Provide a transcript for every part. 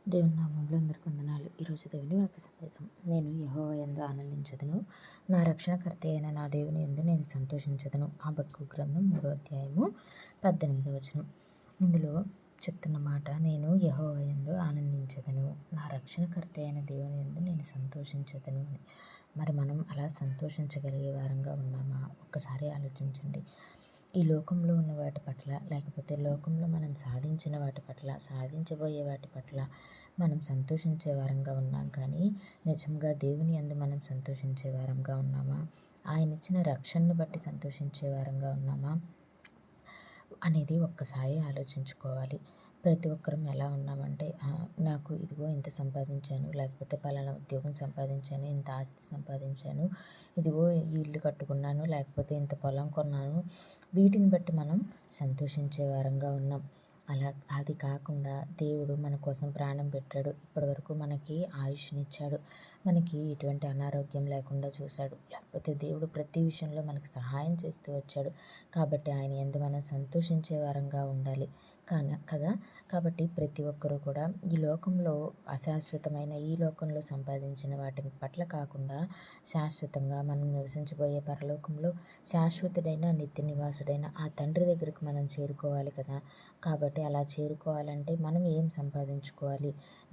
దేవుని నామంలో అందరికీ వందనాలు. ఈరోజు దేవుని వాక్య సందేశం. నేను యెహోవా యందు ఆనందించదను, నా రక్షణకర్త అయిన నా దేవుని యందు నేను సంతోషించదను. హబక్కూకు గ్రంథం 3వ అధ్యాయము 18వ వచనం. ఇందులో చెప్తున్న మాట, నేను యెహోవా యందు ఆనందించదను, నా రక్షణకర్త అయిన దేవుని యందు నేను సంతోషించదను అని. మరి మనం అలా సంతోషించగలిగే వారంగా ఉన్నామా? ఒక్కసారి ఆలోచించండి. ఈ లోకంలో ఉన్న వాటి పట్ల, లేకపోతే లోకంలో మనం సాధించిన వాటి పట్ల, సాధించబోయే వాటి పట్ల మనం సంతోషించే వారంగా ఉన్నాం. కానీ నిజంగా దేవుని యందు మనం సంతోషించే వారంగా ఉన్నామా? ఆయన ఇచ్చిన రక్షణను బట్టి సంతోషించే వారంగా ఉన్నామా అనేది ఒక్కసారి ఆలోచించుకోవాలి. ప్రతి ఒక్కరం ఎలా ఉన్నామంటే, నాకు ఇదిగో ఇంత సంపాదించాను, లేకపోతే పలానా ఉద్యోగం సంపాదించాను, ఇంత ఆస్తి సంపాదించాను, ఇదిగో ఈ ఇల్లు కట్టుకున్నాను, లేకపోతే ఇంత పొలం కొన్నాను, వీటిని బట్టి మనం సంతోషించే వారంగా ఉన్నాం. అలా అది కాకుండా దేవుడు మన కోసం ప్రాణం పెట్టాడు, ఇప్పటివరకు మనకి ఆయుష్నిచ్చాడు, మనకి ఎటువంటి అనారోగ్యం లేకుండా చూశాడు, లేకపోతే దేవుడు ప్రతి విషయంలో మనకు సహాయం చేస్తూ వచ్చాడు. కాబట్టి ఆయన యందు మనం సంతోషించే వారంగా ఉండాలి కదా. కాబట్టి ప్రతి ఒక్కరూ కూడా ఈ లోకంలో అశాశ్వతమైన ఈ లోకంలో సంపాదించిన వాటి పట్ల కాకుండా, శాశ్వతంగా మనం నివసించబోయే పరలోకంలో శాశ్వతుడైన నిత్య నివాసుడైన ఆ తండ్రి దగ్గరికి మనం చేరుకోవాలి కదా. కాబట్టి అలా చేరుకోవాలంటే మనం ఏం సంపాదించుకోవాలి,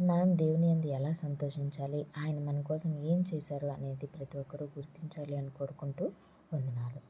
మనం దేవుని యందు ఎలా సంతోషించాలి, ఆయన మన కోసం ఏం చేశారు అనేది ప్రతి ఒక్కరూ గుర్తించాలి అని కోరుకుంటూ వందనాలు.